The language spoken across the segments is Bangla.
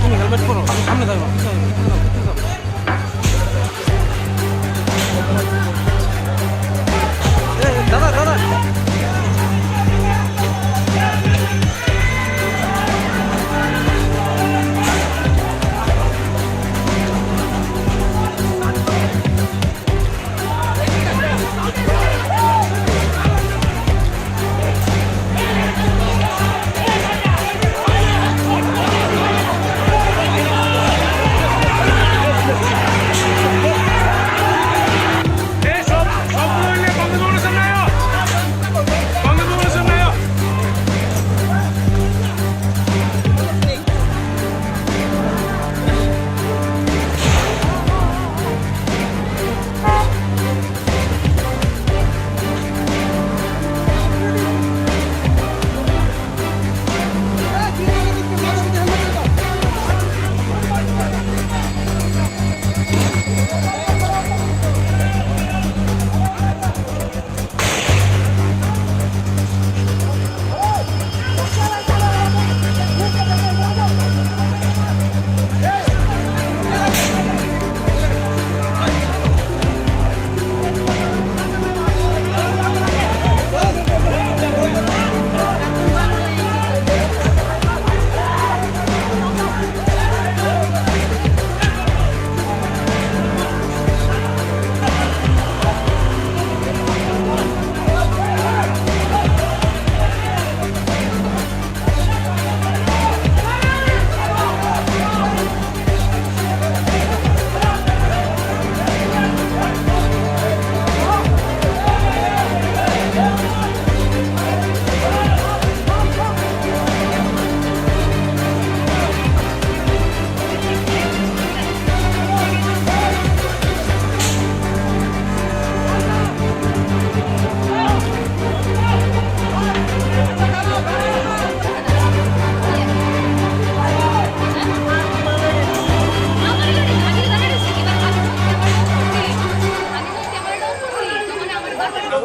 তুমি হেলমেট পরো, সামনে যাবো। দাদা দাদা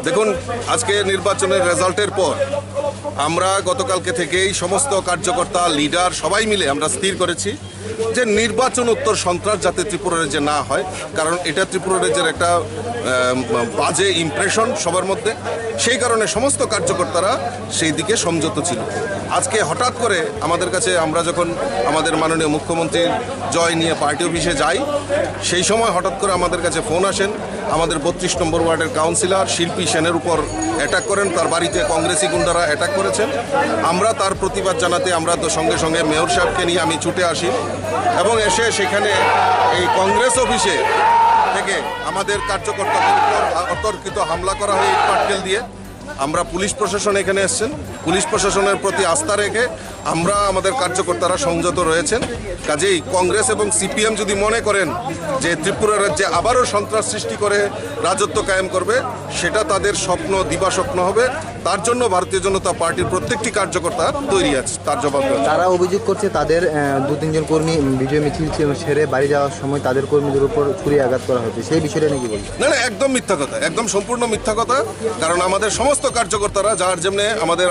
দেখুন, আজকে নির্বাচনের রেজাল্টের পর আমরা গতকালকে থেকেই সমস্ত কার্যকর্তা, লিডার সবাই মিলে আমরা স্থির করেছি যে নির্বাচন উত্তর সন্ত্রাস যাতে ত্রিপুরা রাজ্যে না হয়, কারণ এটা ত্রিপুরা রাজ্যের একটা বাজে ইমপ্রেশন সবার মধ্যে। সেই কারণে সমস্ত কার্যকর্তারা সেই দিকে সংযত ছিল। আজকে হঠাৎ করে আমাদের কাছে, আমরা যখন আমাদের মাননীয় মুখ্যমন্ত্রীর জয় নিয়ে পার্টি অফিসে যাই, সেই সময় হঠাৎ করে আমাদের কাছে ফোন আসেন। আমাদের 32 নম্বর ওয়ার্ডের কাউন্সিলর শিল্পী সেনের উপর অ্যাটাক করেন, তার বাড়িতে কংগ্রেসি গুন্ডারা অ্যাটাক করেছেন। আমরা তার প্রতিবাদ জানাতে আমরা তো সঙ্গে সঙ্গে মেয়র সাহেবকে নিয়ে আমি ছুটে আসি এবং এসে সেখানে এই কংগ্রেস অফিসে থেকে আমাদের কার্যকর্তাদের উপর অতর্কিত হামলা করা হয় ইট পাটকেল দিয়ে। আমরা পুলিশ প্রশাসন এখানে এসেছেন, পুলিশ প্রশাসনের প্রতি আস্থা রেখে আমরা আমাদের কার্যকর্তারা সংযত রয়েছেন। কাজেই কংগ্রেস এবং সিপিএম যদি মনে করেন যে ত্রিপুরা রাজ্যে আবারও সন্ত্রাস সৃষ্টি করে রাজত্ব কায়েম করবে, সেটা তাদের স্বপ্ন, দিবাস্বপ্ন হবে। তার জন্য ভারতীয় জনতা পার্টির প্রত্যেকটি কার্যকর্তা তৈরি আছে তার জবাব দেওয়ার। তারা অভিযোগ করছে তাদের 2-3 কর্মী বিজয় মিছিল সেরে বাড়ি যাওয়ার সময় তাদের কর্মীদের উপর ছুরি আঘাত করা হয়েছে, সেই বিষয়টা নাকি বলছে? না না, একদম মিথ্যা কথা, একদম সম্পূর্ণ মিথ্যা কথা। কারণ আমাদের সমস্ত কার্যকর্তারা যার যেমনি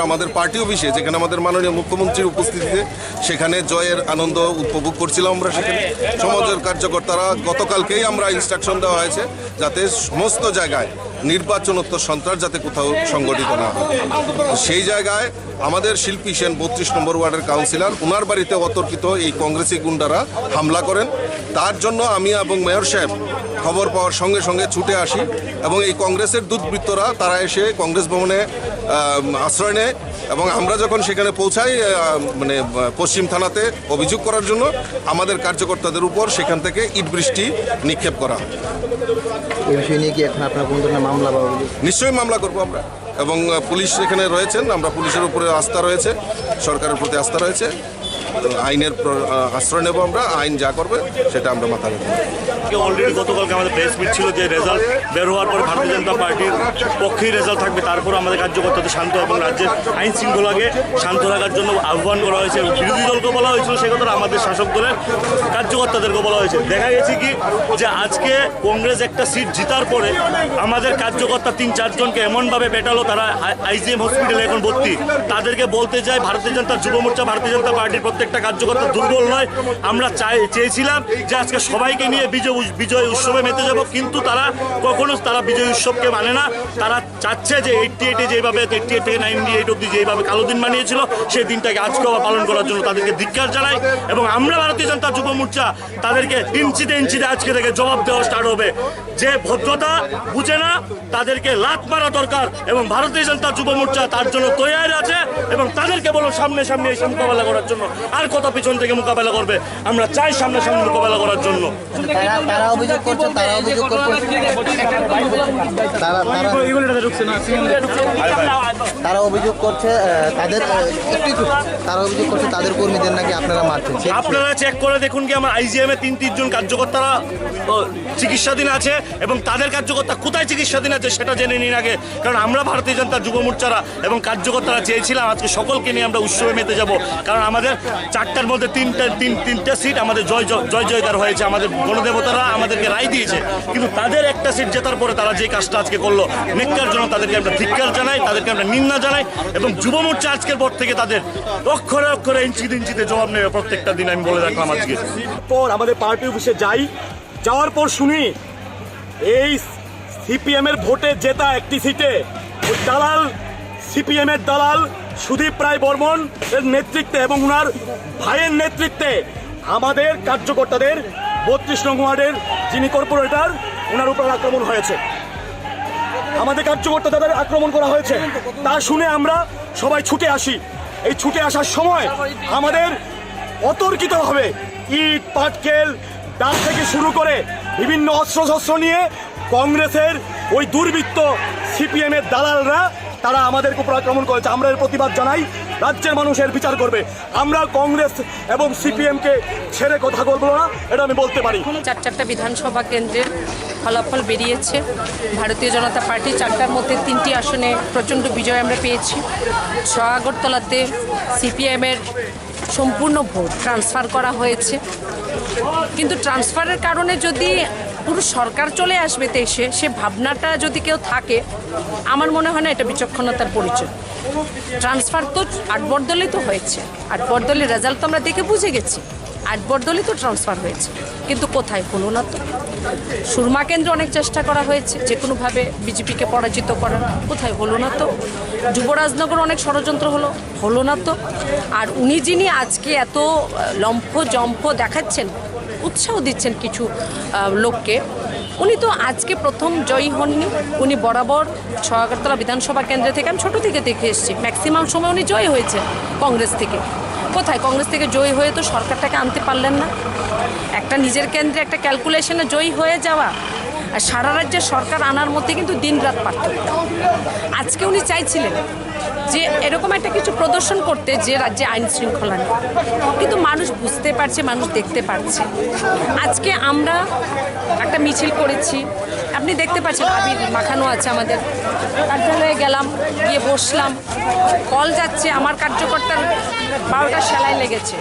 আমাদের পার্টি অফিসে, যেখানে আমাদের মাননীয় মুখ্যমন্ত্রীর উপস্থিতিতে সেখানে জয়ের আনন্দ উপভোগ করছিলাম আমরা, সেখানে সমাজের কার্যকর্তারা গতকালকেই আমরা ইনস্ট্রাকশন দেওয়া হয়েছে যাতে সমস্ত জায়গায় নির্বাচনোত্তর সন্ত্রাস যাতে কোথাও সংগঠিত না হয়। সেই জায়গায় আমাদের শিল্পী সেন 32 নম্বর ওয়ার্ডের কাউন্সিলর, ওনার বাড়িতে অতর্কিত এই কংগ্রেসি গুন্ডারা হামলা করেন। তার জন্য আমি এবং মেয়র সাহেব খবর পাওয়ার সঙ্গে সঙ্গে ছুটে আসি এবং এই কংগ্রেসের দুর্বৃত্তরা তারা এসে কংগ্রেস ভবনে আশ্রয় নেয় এবং আমরা যখন সেখানে পৌঁছাই মানে পশ্চিম থানাতে অভিযোগ করার জন্য, আমাদের কার্যকর্তাদের উপর সেখান থেকে ইট বৃষ্টি নিক্ষেপ করা হয়। এই বিষয় নিয়ে কি এখন আপনার কোনো ধরনের মামলা বা নিশ্চয়ই মামলা করবো আমরা, এবং পুলিশ এখানে রয়েছেন, আমরা পুলিশের উপরে আস্থা রয়েছে, সরকারের প্রতি আস্থা রয়েছে, আইনের আশ্রয় নেব, আমরা আইন যা করবে সেটা আমরা মাথা রাখবো। অলরেডি গতকালকে আমাদের প্রেস মিট ছিল যে রেজাল্ট বের হওয়ার পরে ভারতীয় জনতা পার্টির পক্ষেই রেজাল্ট থাকবে, তারপর আমাদের কার্যকর্তাদের শান্ত এবং রাজ্যের আইন শৃঙ্খলাকে শান্ত রাখার জন্য আহ্বান করা হয়েছে। বিরোধী দলকে বলা হয়েছিল সে কথা আমাদের শাসক দলের কার্যকর্তাদেরকে বলা হয়েছে। দেখা গেছে কি যে আজকে কংগ্রেস একটা সিট জিতার পরে আমাদের কার্যকর্তা 3-4 জনকে এমনভাবে পেটালো, তারা আইজিএম হসপিটালে এখন ভর্তি। তাদেরকে বলতে চাই ভারতীয় জনতা যুব মোর্চা, ভারতীয় জনতা পার্টির প্রত্যেকটা কার্যকর্তা দুর্বল নয়। আমরা চেয়েছিলাম যে আজকে সবাইকে নিয়ে বিজয় উৎসবে মেতে যাব, কিন্তু তারা কখনো বিজয় উৎসবকে মানে না। তারা চাচ্ছে যে 88 যেভাবে 88 থেকে 98 অব্দি যেভাবে কালো দিন মানিয়েছিল সেই দিনটাকে আজকেও পালন করার জন্য তাদেরকে ধিক্কার জানাই। এবং আমরা ভারতীয় জনতা যুব মোর্চা তাদেরকে ইঞ্চিতে ইঞ্চিতে আজকে থেকে জবাব দেওয়া স্টার্ট হবে। যে ভদ্রতা বুঝে না তাদেরকে লাত মারা দরকার, এবং ভারতীয় জনতা যুব মোর্চা তার জন্য তৈরি আছে। এবং তাদেরকে বলো সামনে সামনে এসে মোকাবেলা করার জন্য, আর কত পিছন থেকে মোকাবেলা করবে। আমরা চাই সামনে সামনে মোকাবেলা করার জন্য। তারা অভিযোগ করছে তারা অভিযোগ করছে তাদের কর্মীদের নাকি আপনারা মারছেন। আপনারা চেক করে দেখুন কি আমার আইজিএম এ 3 জন কার্যকর্তারা চিকিৎসাধীন আছে, এবং তাদের কার্যকর্তা কোথায় চিকিৎসাধীন আছে সেটা জেনে নিন আগে। কারণ আমরা ভারতীয় জনতা যুব মোর্চারা এবং কার্যকর্তারা চেয়েছিলাম আজকে সকলকে নিয়ে আমরা উৎসবে মেতে যাব। কারণ আমাদের 4টার মধ্যে 3টা সিট আমাদের জয় জয়কার হয়েছে। আমাদের গণদেবতারা আমাদেরকে রায় দিয়েছে, কিন্তু তাদের একটা সিট জেতার পরে তারা যে কাজটা আজকে করলো নেককার জন্য তাদেরকে আমরা ধিক্কার জানাই, তাদেরকে আমরা নিন্দা জানাই। এবং যুব মোর্চা আজকের পর থেকে তাদের অক্ষরে অক্ষরে ইঞ্চিতে জবাব নেবে প্রত্যেকটা দিন, আমি বলে রাখলাম। আজকে পর আমাদের পার্টি অফিসে যাওয়ার পর শুনি এই সিপিএম এর ভোটে জেতা একটি সিটে ওই দালাল, সিপিএম এর দালাল সুদীপ রায় বর্মন এর নেতৃত্বে এবং উনার ভাইয়ের নেতৃত্বে আমাদের কার্যকর্তাদের 32 নং ওয়ার্ডের যিনি কর্পোরেটর ওনার উপর আক্রমণ হয়েছে। আমাদের কার্যকর্তাদের আক্রমণ করা হয়েছে, তা শুনে আমরা সবাই ছুটে আসি। এই ছুটে আসার সময় আমাদের অতর্কিতভাবে ইট পাটকেল ডাল থেকে শুরু করে বিভিন্ন অস্ত্রশস্ত্র নিয়ে কংগ্রেসের ওই দুর্বৃত্ত সিপিএম এর দালালরা তারা আমাদেরকে উপর আক্রমণ করেছে। আমরা এর প্রতিবাদ জানাই, রাজ্যের মানুষের বিচার করবে। আমরা কংগ্রেস এবং সিপিএমকে ছেড়ে কথা বলবো না, এটা আমি বলতে পারি। 4টা বিধানসভা কেন্দ্রের ফলাফল বেরিয়েছে। ভারতীয় জনতা পার্টি 4টার মধ্যে 3টি আসনে প্রচণ্ড বিজয় আমরা পেয়েছি। আগরতলাতে সিপিএমের সম্পূর্ণ ভোট ট্রান্সফার করা হয়েছে, কিন্তু ট্রান্সফারের কারণে যদি পুরো সরকার চলে আসবে দেশে সে ভাবনাটা যদি কেউ থাকে, আমার মনে হয় না এটা বিচক্ষণতার পরিচয়। ট্রান্সফার তো 8 বড়দলই তো হয়েছে, 8 বড়দলের রেজাল্ট তো আমরা দেখে বুঝে গেছি। 8 বড়দলই তো ট্রান্সফার হয়েছে, কিন্তু কোথায় হলো না তো। সুরমা কেন্দ্রে অনেক চেষ্টা করা হয়েছে যে কোনোভাবে বিজেপিকে পরাজিত করার, কোথায় হলো না তো। যুবরাজনগর অনেক ষড়যন্ত্র হলো না তো। আর উনি যিনি আজকে এত জম্প দেখাচ্ছেন, উৎসাহ দিচ্ছেন কিছু লোককে, উনি তো আজকে প্রথম জয়ী হননি। উনি বরাবর আগরতলা বিধানসভা কেন্দ্র থেকে আমি ছোটো থেকে দেখে এসেছি, ম্যাক্সিমাম সময় উনি জয়ী হয়েছে কংগ্রেস থেকে। কোথায় কংগ্রেস থেকে জয়ী হয়ে তো সরকারটাকে আনতে পারলেন না। একটা নিজের কেন্দ্রে একটা ক্যালকুলেশনে জয়ী হয়ে যাওয়া আর সারা রাজ্যের সরকার আনার মধ্যে কিন্তু দিন রাত পার্থক্য। আজকে উনি চাইছিলেন যে এরকম একটা কিছু প্রদর্শন করতে যে রাজ্যে আইন শৃঙ্খলা নেই, কিন্তু মানুষ বুঝতে পারছে, মানুষ দেখতে পারছে। আজকে আমরা একটা মিছিল করেছি, আপনি দেখতে পাচ্ছেন আবির মাখানো আছে আমাদের কার্যালয়ে। গেলাম, গিয়ে বসলাম, কল যাচ্ছে। আমার কার্যকর্তার 12টা সেলাই লেগেছে,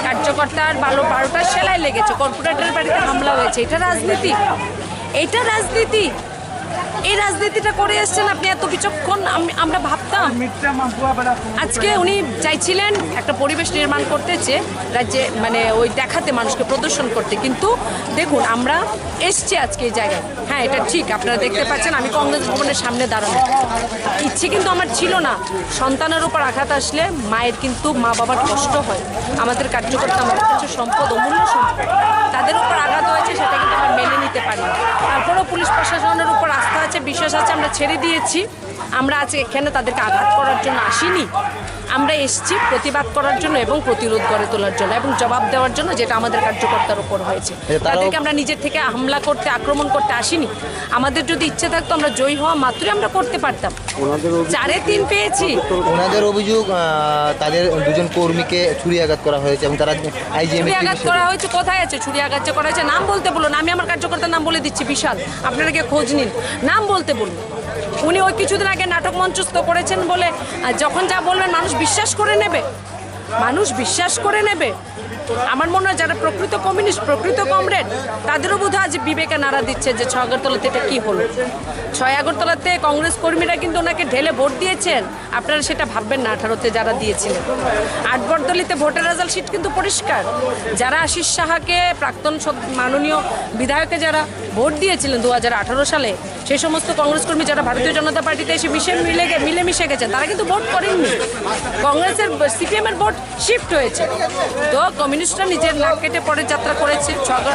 কার্যকর্তার 12টা সেলাই লেগেছে, কর্পোরেটরের বাড়িতে হামলা হয়েছে। এটা রাজনীতি, এটা রাজনীতি। এই রাজনীতিটা করে এসছেন আপনি এত বিচক্ষণ আমরা ভাবতাম। আজকে উনি চাইছিলেন একটা পরিবেশ নির্মাণ করতে, যে রাজ্যে মানে ওই দেখাতে মানুষকে প্রদর্শন করতে। কিন্তু দেখুন আমরা এসছি আজকে এই জায়গায়। হ্যাঁ, এটা ঠিক, আপনারা দেখতে পাচ্ছেন আমি কংগ্রেস ভবনের সামনে দাঁড়ানো। ইচ্ছে কিন্তু আমার ছিল না। সন্তানের উপর আঘাত আসলে মায়ের কিন্তু মা বাবার কষ্ট হয়। আমাদের কার্যকর্তা আমাদের কাছে সম্পদ, অমূল্য সম্পদ। তাদের উপর আঘাত হয়েছে, সেটা কিন্তু আমরা মেনে নিতে পারি না। তারপরেও পুলিশ প্রশাসনের উপর আস্থা আছে, বিশ্বাস আছে, আমরা ছেড়ে দিয়েছি। আমরা আজ এখানে তাদেরকে আঘাত করার জন্য আসিনি। আমরা এসেছি প্রতিবাদ করার জন্য এবং প্রতিরোধ গড়ে তোলার জন্য এবং জবাব দেওয়ার জন্য, যেটা আমাদের কার্যকর্তার উপর হয়েছে। তাদেরকে আমরা নিজের থেকে হামলা করতে, আক্রমণ করতে আসিনি। আমাদের যদি ইচ্ছে থাকতো আমরা জয়ী হওয়া মাত্রই আমরা করতে পারতাম। 4-3 পেয়েছি। ওনাদের অভিযোগ তাদের দুজন কর্মীকে ছুরি আঘাত করা হয়েছে এবং তারা আইজিএম ছুরি আঘাত করা হয়েছে, কোথায় আছে ছুরি আঘাত যে করা হয়েছে? নাম বলতে বলুন। আমি আমার কার্যকর্তার নাম বলে দিচ্ছি, বিশাল, আপনারা গিয়ে খোঁজ নিন, নাম বলতে বলুন। উনি ওই কিছুদিন আগে নাটক মঞ্চস্থ করেছেন বলে যখন যা বলবেন মানুষ বিশ্বাস করে নেবে, মানুষ বিশ্বাস করে নেবে। আমার মনে হয় যারা প্রকৃত কমিউনিস্ট, প্রকৃত কমরেড, তাদেরও বোধহয় আজ বিবেকে নাড়া দিচ্ছে যে 6 আগরতলাতে এটা কী হলো। 6 আগরতলাতে কংগ্রেস কর্মীরা কিন্তু ওনাকে ঢেলে ভোট দিয়েছেন, আপনারা সেটা ভাববেন না। 18-তে যারা দিয়েছিলেন, 8 বরদলিতে ভোটের রেজাল্ট শিট কিন্তু পরিষ্কার। যারা আশিস সাহাকে, প্রাক্তন মাননীয় বিধায়কে যারা ভোট দিয়েছিলেন 2018 সালে, সেই সমস্ত কংগ্রেস কর্মী যারা ভারতীয় জনতা পার্টিতে এসে মিলেমিশে গেছেন, তারা কিন্তু ভোট করেননি। কংগ্রেসের, সিপিএমের ভোট শিফট হয়েছে। তো কমিউনিস্টরা নিজের নাক কেটে পরের যাত্রা করেছে।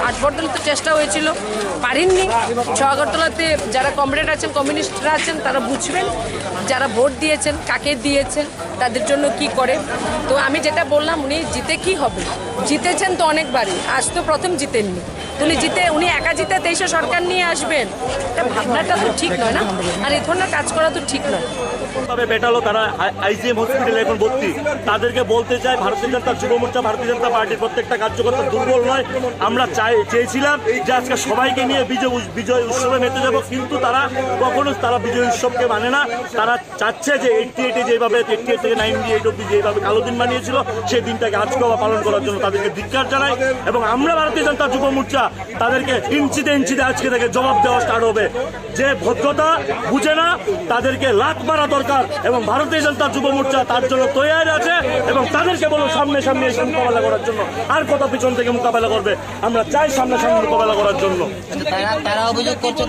8 বরদলিতে চেষ্টা হয়েছিল, পারেননি। 6 আগরতলাতে যারা কমরেড আছেন, কমিউনিস্টরা আছেন, তারা বুঝবেন যারা ভোট দিয়েছেন কাকে দিয়েছেন, তাদের জন্য কি করে। তো আমি যেটা বললাম, উনি জিতে কি হবে? জিতেছেন তো অনেকবারই, আজ তো প্রথম জিতেননি। উনি একা জিতে 23-এ সরকার নিয়ে আসবেন, এটা ভাবনাটা তো ঠিক নয় না, আর এই ধরনের কাজ করা তো ঠিক নয়। তবে বেটালো তারা আইজিএম হসপিটালে এখন ভর্তি। তাদেরকে বলতে চাই, ভারতীয় জনতা যুব মোর্চা, ভারতীয় জনতা পার্টির প্রত্যেকটা কার্যকর্তা দুর্বল নয়। আমরা চেয়েছিলাম যে আজকে সবাইকে নিয়ে বিজয় উৎসবে মেতে যাব, কিন্তু তারা কখনো বিজয় উৎসবকে মানে না। তারা চাচ্ছে যে 88-এ যেভাবে 88 থেকে 98 অব্দি যেভাবে কালো দিন বানিয়েছিল, সেই দিনটাকে আজকেও পালন করার জন্য তাদেরকে ধিক্কার জানাই। এবং আমরা ভারতীয় জনতা যুব মোর্চা তাদেরকে ইঞ্চিতে আজকে থেকে জবাব দেওয়া স্টার্ট হবে। যে ভদ্রতা বুঝে না, তাদেরকে লাত মারা দরকার। এবং ভারতীয় জনতা যুব মোর্চা তার জন্য তৈরি আছে এবং তাদেরকে বলো সামনে এসে মোকাবেলা করার জন্য। আর কত পিছন থেকে মোকাবেলা করবে? আমরা চাই সামনে মোকাবেলা করার জন্য। তারা অভিযোগ করছে,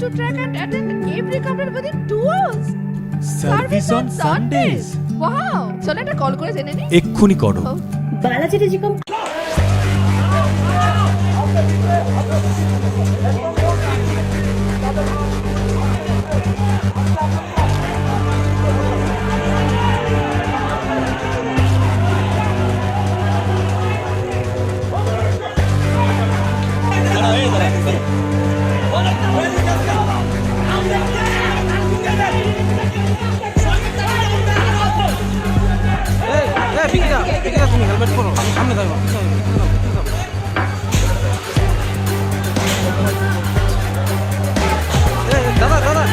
To track and attend every complaint within 2 hours. Service on Sundays. Wow! চলো একটা কল করে জেনে নিই। এক্ষুনি করো। বালাজি টেলিকম। বিকিদা তুমি হেলমেট পরো, আমি সামনে যাবো। দাদা দাদা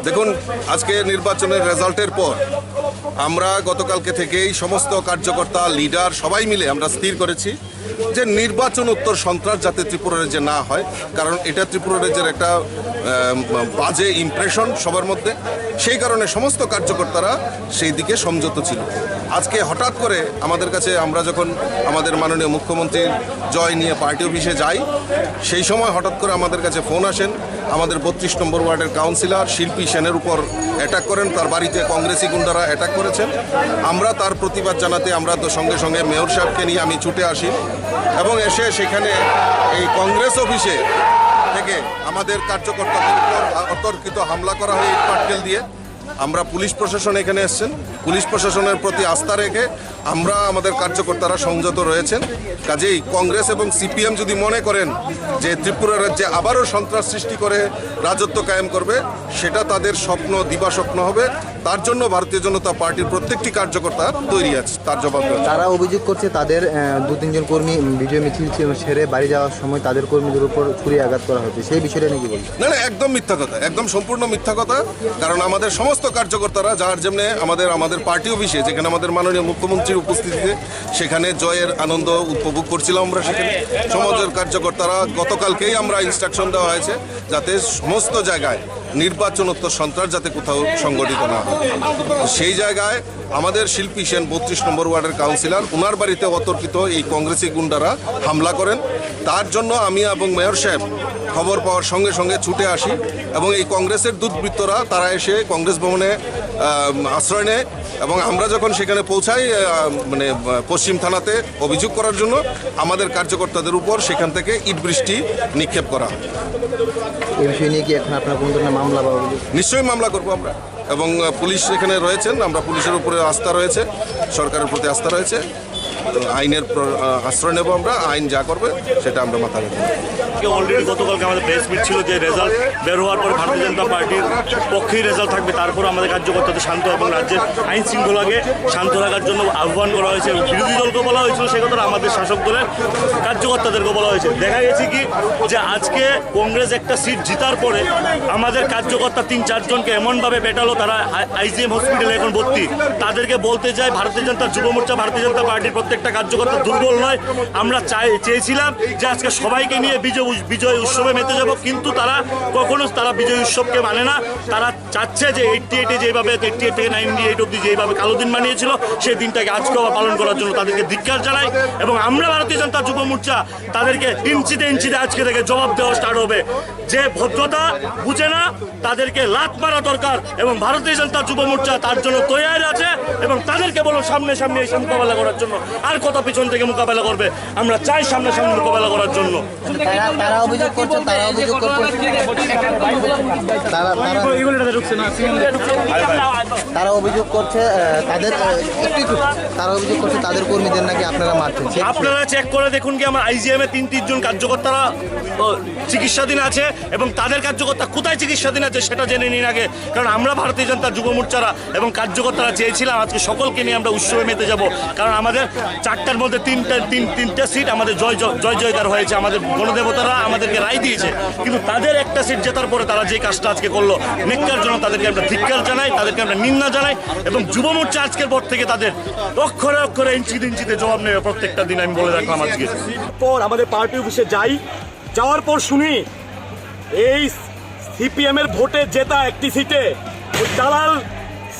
দেখুন, আজকে নির্বাচনের রেজাল্টের পর আমরা গতকালকে থেকেই সমস্ত কার্যকর্তা, লিডার সবাই মিলে আমরা স্থির করেছি যে নির্বাচন উত্তর সন্ত্রাস যাতে ত্রিপুরার যে না হয়, কারণ এটা ত্রিপুরার যে একটা বাজে ইমপ্রেশন সবার মধ্যে, সেই কারণে সমস্ত কার্যকর্তারা সেই দিকে সংযত ছিল। আজকে হঠাৎ করে আমাদের কাছে, আমরা যখন আমাদের মাননীয় মুখ্যমন্ত্রীর জয় নিয়ে পার্টি অফিসে যাই, সেই সময় হঠাৎ করে আমাদের কাছে ফোন আসেন, আমাদের 32 নম্বর ওয়ার্ডের কাউন্সিলর শিল্পী সেনের উপর অ্যাটাক করেন, তার বাড়িতে কংগ্রেসি গুন্ডারা অ্যাটাক করেছেন। আমরা তার প্রতিবাদ জানাতে আমরা তো সঙ্গে সঙ্গে মেয়র সাহেবকে নিয়ে আমি ছুটে আসি এবং এসে সেখানে এই কংগ্রেস অফিসে থেকে আমাদের কার্যকর্তাদের উপর অতর্কিত হামলা করা হয় ইট পাটকেল দিয়ে। আমরা পুলিশ প্রশাসন এখানে এসেছেন, পুলিশ প্রশাসনের প্রতি আস্থা রেখে আমরা আমাদের কার্যকর্তারা সংযত রয়েছেন। কাজেই কংগ্রেস এবং সিপিএম যদি মনে করেন যে ত্রিপুরা রাজ্যে আবারও সন্ত্রাস সৃষ্টি করে রাজত্ব কায়েম করবে, সেটা তাদের স্বপ্ন, দিবাস্বপ্ন হবে। তার জন্য ভারতীয় জনতা পার্টির প্রত্যেকটি কার্যকর্তা তৈরি আছে তার জবাব দেওয়ার। তারা অভিযোগ করছে তাদের 2-3 জন কর্মী বিজয় মিছিল সেরে বাড়ি যাওয়ার সময় তাদের কর্মীদের উপর ছুরি আঘাত করা হয়েছে, সেই বিষয়টা নাকি বলছে? না, একদম মিথ্যা কথা, একদম সম্পূর্ণ মিথ্যা কথা। কারণ আমাদের সমস্ত কার্যকর্তারা যার যেমনি আমাদের পার্টি অফিসে, যেখানে আমাদের মাননীয় মুখ্যমন্ত্রীর উপস্থিতিতে সেখানে জয়ের আনন্দ উপভোগ করছিলাম আমরা, সেখানে সমাজের কার্যকর্তারা গতকালকেই আমরা ইনস্ট্রাকশন দেওয়া হয়েছে যাতে সমস্ত জায়গায় নির্বাচনোত্তর সন্ত্রাস যাতে কোথাও সংগঠিত না হয়। সেই জায়গায় আমাদের শিল্পী সেন 32 নম্বর ওয়ার্ডের কাউন্সিলর, ওনার বাড়িতে অতর্কিত এই কংগ্রেসি গুন্ডারা হামলা করেন। তার জন্য আমি এবং মেয়র সাহেব খবর পাওয়ার সঙ্গে সঙ্গে ছুটে আসি এবং এই কংগ্রেসের দুর্বৃত্তরা তারা এসে কংগ্রেস ভবনে আশ্রয় নেয় এবং আমরা যখন সেখানে পৌঁছাই মানে পশ্চিম থানাতে অভিযোগ করার জন্য, আমাদের কার্যকর্তাদের উপর সেখান থেকে ইট বৃষ্টি নিক্ষেপ করা হয়। এই বিষয় নিয়ে কি এখন আপনার কোনো ধরনের মামলা বা অভিযোগ? নিশ্চয়ই মামলা করবো আমরা, এবং পুলিশ এখানে রয়েছেন, আমরা পুলিশের উপরে আস্থা রয়েছে, সরকারের প্রতি আস্থা রয়েছে, আইনের আশ্রয় নেব আমরা, আইন যা করবে সেটা আমরা মাথা রাখবো। অলরেডি গতকালকে আমাদের প্রেস মিট ছিল যে রেজাল্ট বের হওয়ার পরে ভারতীয় জনতা পার্টির পক্ষেই রেজাল্ট থাকবে, তারপর আমাদের কার্যকর্তাদের শান্ত এবং রাজ্যের আইন শৃঙ্খলাকে শান্ত রাখার জন্য আহ্বান করা হয়েছে। বিরোধী দলকে বলা হয়েছিল সে কথা আমাদের শাসক দলের কার্যকর্তাদেরকে বলা হয়েছে। দেখা গেছে কি যে আজকে কংগ্রেস একটা সিট জিতার পরে আমাদের কার্যকর্তা 3-4 জনকে এমনভাবে পেটালো, তারা আইজিএম হসপিটালে এখন ভর্তি। তাদেরকে বলতে চাই ভারতীয় জনতা যুব মোর্চা, ভারতীয় জনতা পার্টির প্রত্যেকটা কার্যকর্তা দুর্বল নয়। আমরা চেয়েছিলাম যে আজকে সবাইকে নিয়ে বিজয় উৎসবে মেতে যাব, কিন্তু তারা কখনো তারা বিজয় উৎসবকে মানে না। তারা চাচ্ছে যে 88 যেভাবে 88 থেকে 98 অব্দি যেভাবে কালো দিন মানিয়েছিল সেই দিনটাকে আজকেও পালন করার জন্য তাদেরকে ধিক্কার জানাই। এবং আমরা ভারতীয় জনতা যুব মোর্চা তাদেরকে ইঞ্চিতে ইঞ্চিতে আজকে থেকে জবাব দেওয়া স্টার্ট হবে। যে ভদ্রতা বুঝে না তাদেরকে লাত মারা দরকার, এবং ভারতীয় জনতা যুব মোর্চা তার জন্য তৈরি আছে। এবং তাদেরকে বলো সামনে সামনে এসে মোকাবেলা করার জন্য, আর কত পিছন থেকে মোকাবেলা করবে। আমরা চাই সামনে সামনে মোকাবেলা করার জন্য। তারা অভিযোগ করছে তাদের কর্মীদের নাকি আপনারা মারছেন। আপনারা চেক করে দেখুন কি আমার আইজিএম এ 3 জন কার্যকর্তারা চিকিৎসাধীন আছে, এবং তাদের কার্যকর্তা কোথায় চিকিৎসাধীন আছে সেটা জেনে নিন আগে। কারণ আমরা ভারতীয় জনতা যুব মোর্চারা এবং কার্যকর্তারা চেয়েছিলাম আজকে সকলকে নিয়ে আমরা উৎসবে মেতে যাব। কারণ আমাদের 4টার মধ্যে 3টা সিট আমাদের জয়কার হয়েছে, আমাদের গণদেবতারা আমাদেরকে রায় দিয়েছে। কিন্তু তাদের একটা সিট জেতার পরে তারা যে কাজটা আজকে করলো নেককার জন্য, তাদেরকে আমরা ধিক্কার জানাই, তাদেরকে আমরা নিন্দা জানাই। এবং যুব মোর্চা আজকের পর থেকে তাদের অক্ষরে অক্ষরে ইঞ্চিতে ইঞ্চিতে জবাব নেবে প্রত্যেকটা দিন, আমি বলে রাখলাম। আজকে পর আমাদের পার্টি অফিসে যাওয়ার পর শুনি এই সিপিএম এর ভোটে জেতা একটি সিটে দালাল,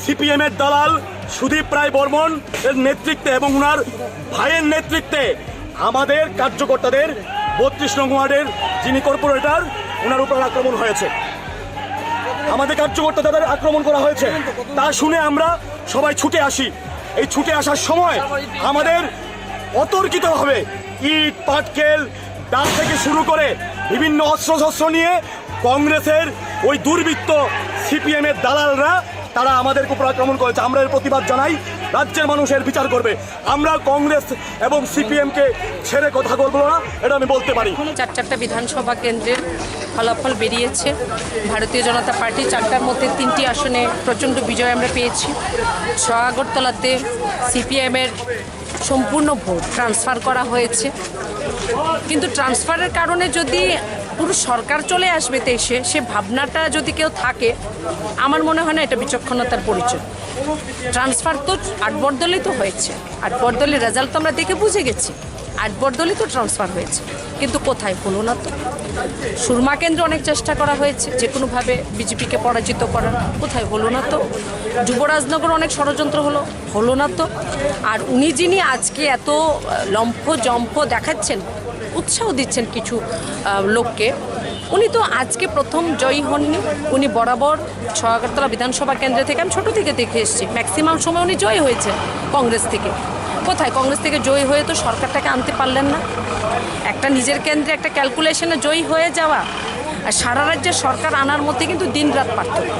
সিপিএম এর দালাল সুদীপ রায় বর্মন এর নেতৃত্বে এবং ওনার ভাইয়ের নেতৃত্বে আমাদের কার্যকর্তাদের 32 নং ওয়ার্ডের যিনি কর্পোরেটর ওনার উপর আক্রমণ হয়েছে, আমাদের কার্যকর্তাদের আক্রমণ করা হয়েছে। তা শুনে আমরা সবাই ছুটে আসি। এই ছুটে আসার সময় আমাদের অতর্কিতভাবে ইট, পাটকেল, দাঁত থেকে শুরু করে বিভিন্ন অস্ত্রশস্ত্র নিয়ে কংগ্রেসের ওই দুর্বৃত্ত সিপিএম এর দালালরা তারা আমাদের উপর আক্রমণ করেছে। আমরা এর প্রতিবাদ জানাই, রাজ্যের মানুষের বিচার করবে। আমরা কংগ্রেস এবং সিপিএমকে ছেড়ে কথা বলবো না, এটা আমি বলতে পারি। 4টা বিধানসভা কেন্দ্রের ফলাফল বেরিয়েছে। ভারতীয় জনতা পার্টি 4টার মধ্যে 3টি আসনে প্রচণ্ড বিজয় আমরা পেয়েছি। আগরতলাতে সিপিএমের সম্পূর্ণ ভোট ট্রান্সফার করা হয়েছে, কিন্তু ট্রান্সফারের কারণে যদি পুরো সরকার চলে আসবে দেশে, সে ভাবনাটা যদি কেউ থাকে, আমার মনে হয় না এটা বিচক্ষণতার পরিচয়। ট্রান্সফার তো 8 বদলই তো হয়েছে, 8 বদলের রেজাল্ট তো আমরা দেখে বুঝে গেছি। 8 বদলই তো ট্রান্সফার হয়েছে, কিন্তু কোথায় হলো না তো। সুরমা কেন্দ্রে অনেক চেষ্টা করা হয়েছে যে কোনোভাবে বিজেপিকে পরাজিত করার, কোথায় হলো না তো। যুবরাজনগর অনেক ষড়যন্ত্র হলো না তো। আর উনি যিনি আজকে এত লম্ফ দেখাচ্ছেন, উৎসাহ দিচ্ছেন কিছু লোককে, উনি তো আজকে প্রথম জয়ী হননি। উনি বরাবর আগরতলা বিধানসভা কেন্দ্র থেকে, আমি ছোটো থেকে দেখে এসেছি, ম্যাক্সিমাম সময় উনি জয়ী হয়েছে কংগ্রেস থেকে। কোথায় কংগ্রেস থেকে জয়ী হয়ে তো সরকারটাকে আনতে পারলেন না। একটা নিজের কেন্দ্রে একটা ক্যালকুলেশনে জয়ী হয়ে যাওয়া আর সারা রাজ্যের সরকার আনার মধ্যে কিন্তু দিন রাত পার্থক্য।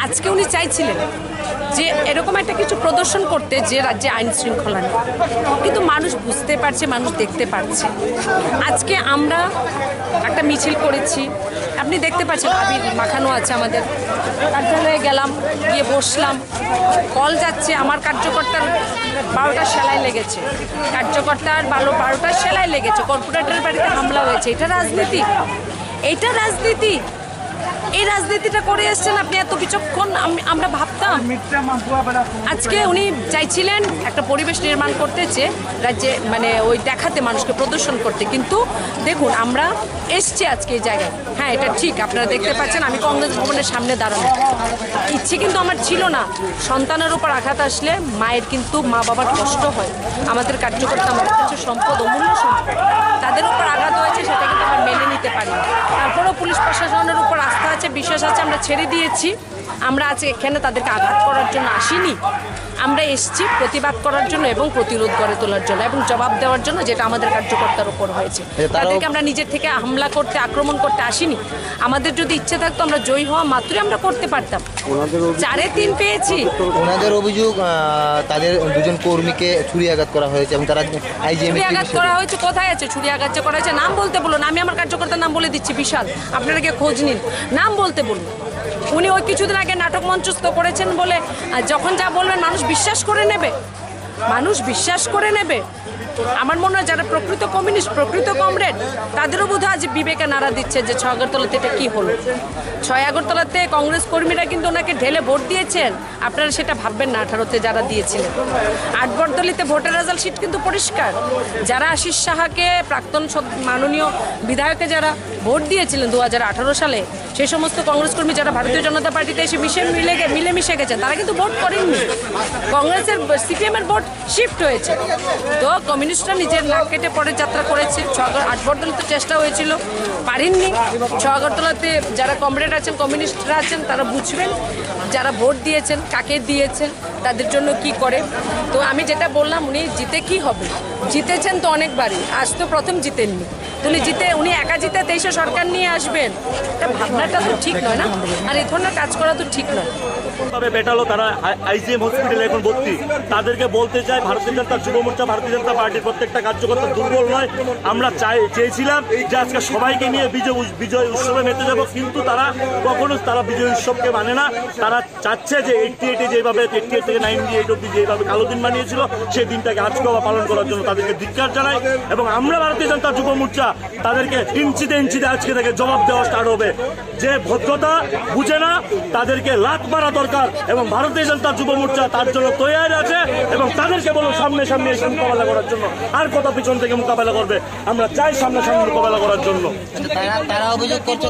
আজকে উনি চাইছিলেন যে এরকম একটা কিছু প্রদর্শন করতে যে রাজ্যে আইন শৃঙ্খলা নেই, কিন্তু মানুষ বুঝতে পারছে, মানুষ দেখতে পারছে। আজকে আমরা একটা মিছিল করেছি, আপনি দেখতে পাচ্ছেন আবির মাখানো আছে আমাদের কার্যালয়ে। গেলাম, গিয়ে বসলাম, কল যাচ্ছে, আমার কার্যকর্তার 12টা সেলাই লেগেছে, কার্যকর্তার 12টা সেলাই লেগেছে, কর্পোরেটরের বাড়িতে হামলা হয়েছে। এটা রাজনীতি, এইটা রাজনীতি। এই রাজনীতিটা করে এসছেন আপনি এত বিচক্ষণ আমরা ভাবতাম। আজকে উনি চাইছিলেন একটা পরিবেশ নির্মাণ করতে চেয়ে রাজ্যে মানে ওই দেখাতে মানুষকে প্রদর্শন করতে, কিন্তু দেখুন আমরা এসছি আজকে এই জায়গায়। হ্যাঁ এটা ঠিক, আপনারা দেখতে পাচ্ছেন আমি কংগ্রেস ভবনের সামনে দাঁড়ানো, ইচ্ছে কিন্তু আমার ছিল না। সন্তানের উপর আঘাত আসলে মায়ের কিন্তু মা বাবার কষ্ট হয়। আমাদের কার্যকর্তা আমাদের কাছে সম্পদ, অমূল্য সম্পদ, তাদের উপর আঘাত হয়েছে সেটা কিন্তু আমরা মেনে নিতে পারি না। তারপরেও পুলিশ প্রশাসনের উপর আস্থা আছে, বিশ্বাস আছে, আমরা ছেড়ে দিয়েছি। আমরা আজ এখানে তাদেরকে আঘাত করার জন্য আসিনি, আমরা এসেছি প্রতিবাদ করার জন্য এবং প্রতিরোধ গড়ে তোলার জন্য এবং জবাব দেওয়ার জন্য, যেটা আমাদের কার্যকর্তার উপর হয়েছে। তাদেরকে আমরা নিজের থেকে হামলা করতে, আক্রমণ করতে আসিনি। আমাদের যদি ইচ্ছে থাকতো আমরা জয়ী হওয়া মাত্রই আমরা করতে পারতাম। 4-3 পেয়েছি। ওনাদের অভিযোগ তাদের দুজন কর্মীকে ছুরি আঘাত করা হয়েছে এবং তারা আইজিএম ছুরি আঘাত করা হয়েছে, কোথায় আছে ছুরি আঘাত যে করা হয়েছে? নাম বলতে বলুন, আমি আমার কার্যকর্তার নাম বলে দিচ্ছি বিশাল, আপনারা গিয়ে খোঁজ নিন, নাম বলতে বলুন। উনি ওই কিছুদিন আগে নাটক মঞ্চস্থ করেছেন বলে যখন যা বলবেন মানুষ বিশ্বাস করে নেবে, মানুষ বিশ্বাস করে নেবে। আমার মনে হয় যারা প্রকৃত কমিউনিস্ট, প্রকৃত কমরেড, তাদেরও বোধহয় আজ বিবেকে নাড়া দিচ্ছে যে 6 আগরতলাতে এটা কী হলো। 6 আগরতলাতে কংগ্রেস কর্মীরা কিন্তু ওনাকে ঢেলে ভোট দিয়েছেন, আপনারা সেটা ভাববেন না। 18-তে যারা দিয়েছিলেন, 8 বরদলিতে ভোটের রেজাল্ট শিট কিন্তু পরিষ্কার। যারা আশিস সাহাকে, প্রাক্তন মাননীয় বিধায়কে যারা ভোট দিয়েছিলেন 2018 সালে, সেই সমস্ত কংগ্রেস কর্মী যারা ভারতীয় জনতা পার্টিতে এসে মিলেমিশে গেছেন, তারা কিন্তু ভোট করেননি। কংগ্রেসের সিপিএমের ভোট শিফট হয়েছে। তো কমিউনিস্টরা নিজের নাক কেটে পরে যাত্রা করেছে। 8 বরদলিতে চেষ্টা হয়েছিল, পারেননি। 6 আগরতলাতে যারা কমরেড আছেন, কমিউনিস্টরা আছেন, তারা বুঝবেন যারা ভোট দিয়েছেন কাকে দিয়েছেন, তাদের জন্য কি করে। তো আমি যেটা বললাম, উনি জিতে কি হবে, জিতেছেন তো অনেকবারই, আজ তো প্রথম জিতেননি। উনি একা জিতে 23-এ সরকার নিয়ে আসবেন, এটা ভাবনাটা তো ঠিক নয় না, আর এই ধরনের কাজ করা তো ঠিক নয়। তবে বেটালো তারা আইজিএম হসপিটালে এখন ভর্তি। তাদেরকে বলতে চাই ভারতীয় জনতা যুব মোর্চা, ভারতীয় জনতা পার্টির প্রত্যেকটা কার্যকর্তা দুর্বল নয়। আমরা চেয়েছিলাম যে আজকে সবাইকে নিয়ে বিজয় উৎসবে মেতে যাব, কিন্তু তারা কখনো বিজয় উৎসবকে মানে না। তারা চাচ্ছে যে 88 যেভাবে 88 থেকে 98 অব্দি যেভাবে কালো দিন বানিয়েছিল, সেই দিনটাকে আজকেও পালন করার জন্য তাদেরকে ধিক্কার জানাই। এবং আমরা ভারতীয় জনতা যুব মোর্চা তাদেরকে ইঞ্চিতে ইঞ্চিতে আজকে থেকে জবাব দেওয়া স্টার্ট হবে। যে ভদ্রতা বুঝে না তাদেরকে লাত মারা দরকার, এবং ভারতীয় জনতা যুব মোর্চা তার জন্য তৈরি আছে। এবং তাদেরকে বলো সামনে সামনে এসে মোকাবেলা করার জন্য, আর কত পিছন থেকে মোকাবেলা করবে। আমরা চাই সামনে সামনে মোকাবেলা করার জন্য। তারা অভিযোগ করছে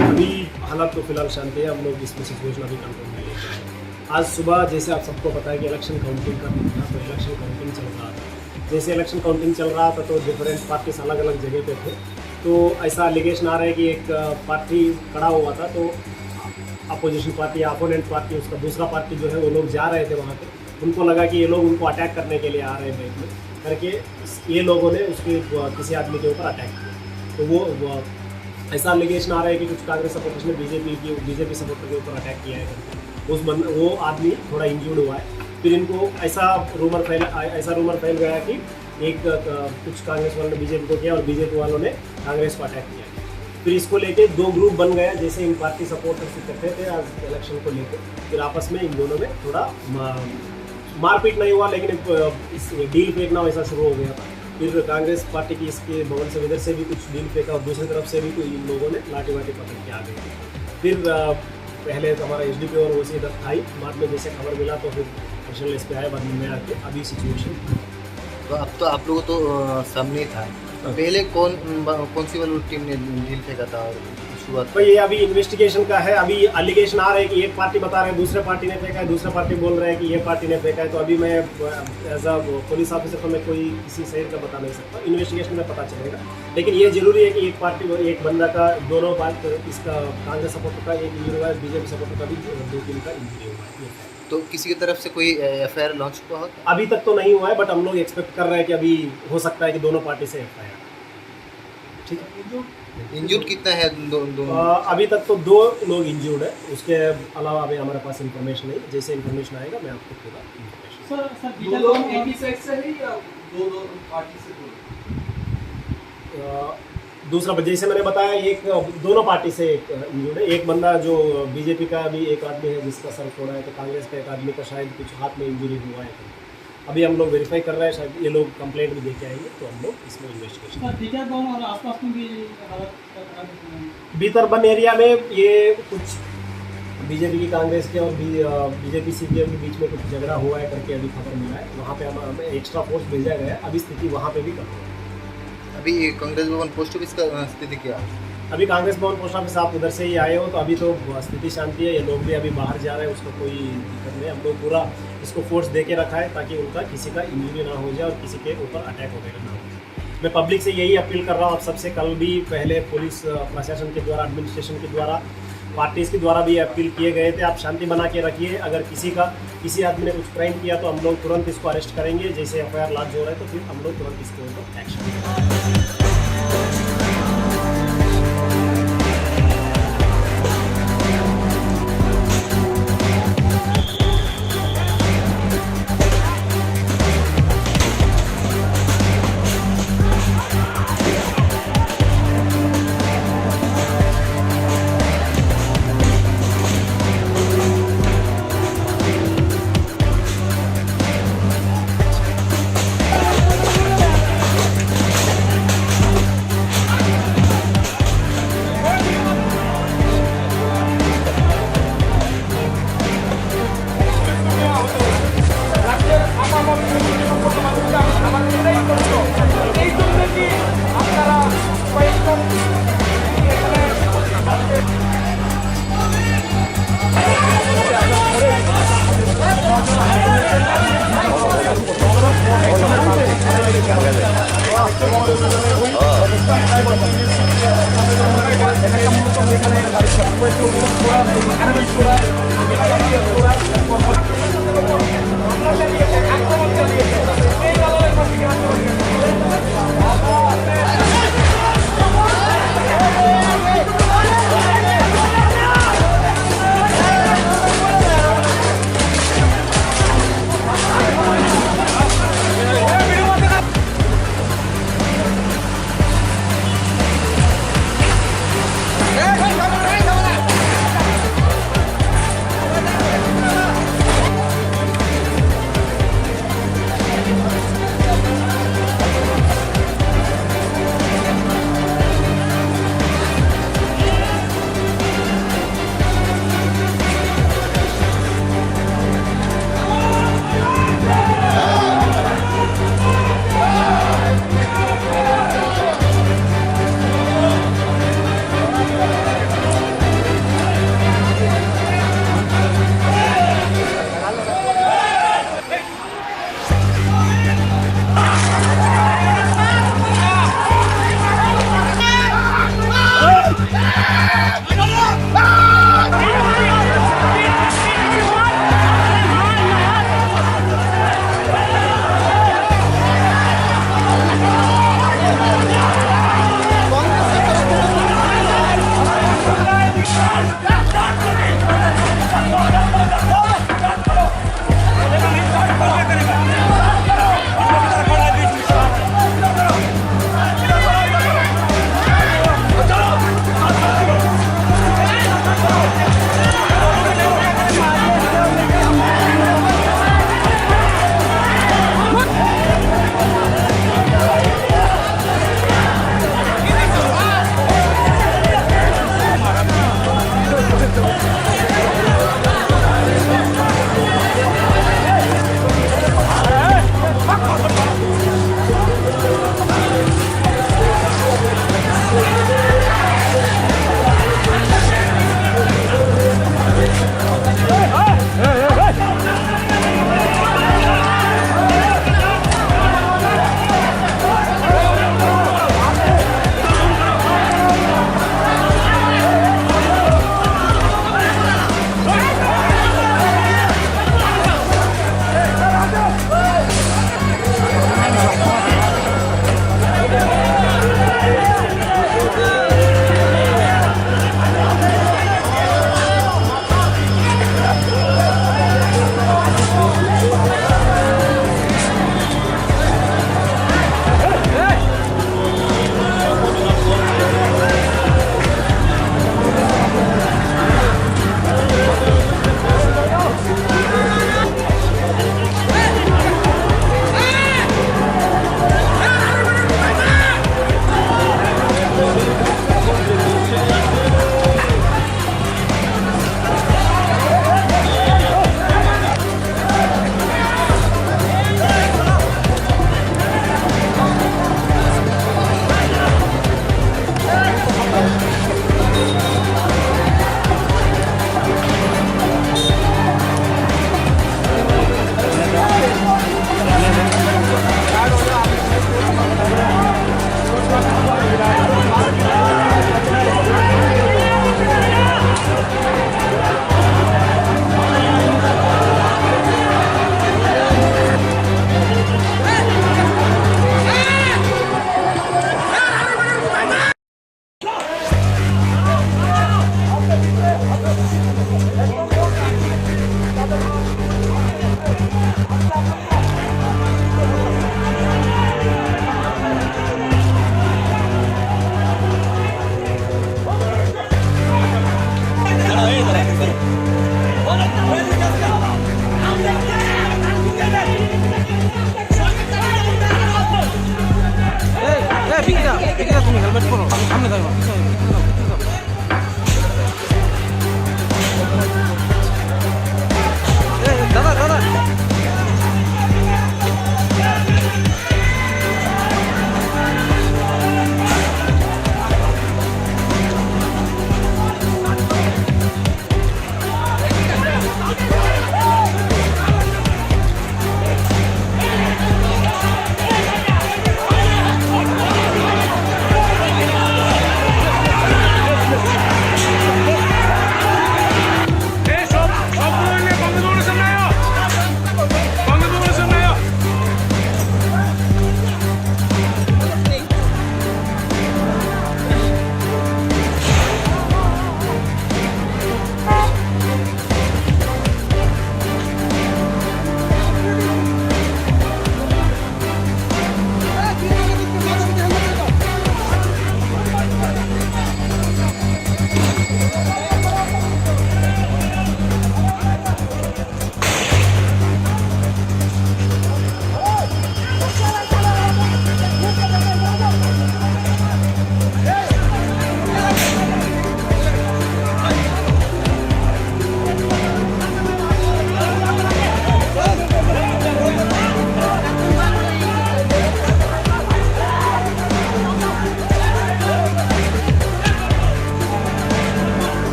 अभी हालात तो फिलहाल शांति है, हम लोग इसमें सिचुएशन अभी कंट्रोल में लेके हैं। आज सुबह जैसे आप सबको पता है कि इलेक्शन काउंटिंग का दिन था, तो इलेक्शन काउंटिंग चल रहा था। जैसे इलेक्शन काउंटिंग चल रहा था तो डिफरेंट पार्टीज अलग अलग जगह पे थे, तो ऐसा एलिगेशन आ रहा है कि एक पार्टी खड़ा हुआ था, तो अपोजिशन पार्टी या अपोनेंट पार्टी, उसका दूसरा पार्टी जो है वो लोग जा रहे थे वहाँ पे। उनको लगा कि ये लोग उनको अटैक करने के लिए आ रहे हैं बाइक में करके, ये लोगों ने उसके किसी आदमी के ऊपर अटैक किया। तो वो ऐसा एलिगेशन आ रहा है कि कुछ कांग्रेस सपोर्टर्स ने बीजेपी सपोर्टर के ऊपर अटैक किया है। वो आदमी थोड़ा इंजर्ड हुआ है। फिर इनको ऐसा रूमर फैल गया कि कुछ कांग्रेस वालों ने बीजेपी को किया और बीजेपी वालों ने कांग्रेस को अटैक किया। फिर इसको लेके दो ग्रुप बन गया, जैसे इन पार्टी सपोर्टर्स इकट्ठे थे आज इलेक्शन को लेकर। फिर आपस में इन दोनों में थोड़ा मारपीट नहीं हुआ, लेकिन इस डील फेंकना वैसा शुरू हो गया था। फिर कांग्रेस पार्टी की इसके भवन से इधर से भी कुछ डील फेंका और दूसरी तरफ से भी कोई इन लोगों ने लाठी वाठी पकड़ के आ गए। फिर पहले तो हमारा एसडीपी और ओसी इधर आई, बाद में जैसे खबर मिला तो फिर नेशनल एस पे आए, बाद में आके अभी सिचुएशन। तो अब तो आप लोगों तो सामने था, पहले कौन सी वाली टीम ने डील फेंका था और शुरुआत? तो ये अभी इन्वेस्टिगेशन का है। अभी एलिगेशन आ रहा है कि एक पार्टी बता रहे हैं दूसरे पार्टी ने फेंका है, दूसरा पार्टी बोल रहे हैं कि ये पार्टी ने फेंका है। तो अभी मैं एज अ पुलिस ऑफिसर तो मैं कोई किसी शहर का बता नहीं सकता, इन्वेस्टिगेशन में पता चलेगा। लेकिन ये जरूरी है कि एक पार्टी एक बंदा का दोनों बात, इसका कांग्रेस सपोर्टर का एक इंजरी हुआ है, बीजेपी सपोर्टर का भी 2-3 का इंजरी हुआ है। तो किसी की तरफ से कोई एफआईआर लॉन्च हुआ? अभी तक तो नहीं हुआ है, बट हम लोग एक्सपेक्ट कर रहे हैं कि अभी हो सकता है कि दोनों पार्टी से एफआईआर। ठीक है, इंजर्ड कितना है दोनों? अभी तक तो 2 लोग इंजर्ड है, उसके अलावा अभी हमारे पास इन्फॉर्मेशन नहीं। जैसे इन्फॉर्मेशन आएगा मैं आपको पूरा दूसरा जैसे मैंने बताया, एक दोनों पार्टी से एक इंजर्ड है। एक बंदा जो बीजेपी का भी एक आदमी है जिसका सर फोड़ा है, तो कांग्रेस का एक आदमी का शायद कुछ हाथ में इंजरी हुआ है। अभी हम लोग वेरीफाई कर रहे हैं, शायद ये लोग कंप्लेंट भी देके आएंगे तो हम लोग इसमें इन्वेस्टिगेशन। भीतरबंद एरिया में ये कुछ बीजेपी की कांग्रेस के और बीजेपी सीपीएम के बीच में कुछ झगड़ा हुआ है करके अभी खबर मिला है। वहाँ पे हमें एक्स्ट्रा फोर्स भेजा गया है, अभी स्थिति वहाँ पे भी कर रही है। अभी कांग्रेस भवन पोस्ट ऑफिस का स्थिति क्या है? अभी कांग्रेस भवन पोस्ट ऑफिस आप उधर से ही आए हो, तो अभी तो स्थिति शांति है। ये लोग भी अभी बाहर जा रहे हैं, उसको कोई दिक्कत नहीं। हम लोग पूरा इसको फोर्स दे के रखा है ताकि उनका किसी का इंजरी ना हो जाए और किसी के ऊपर अटैक वगैरह ना हो जाए। मैं पब्लिक से यही अपील कर रहा हूँ आप सबसे। कल भी पहले पुलिस प्रशासन के द्वारा, एडमिनिस्ट्रेशन के द्वारा, पार्टीज़ के द्वारा भी अपील किए गए थे, आप शांति बना के रखिए। अगर किसी आदमी ने कुछ क्राइम किया तो हम लोग तुरंत इसको अरेस्ट करेंगे। जैसे एफआईआर लॉन्च हो रहा है तो फिर हम लोग तुरंत इसके ऊपर एक्शन लेंगे।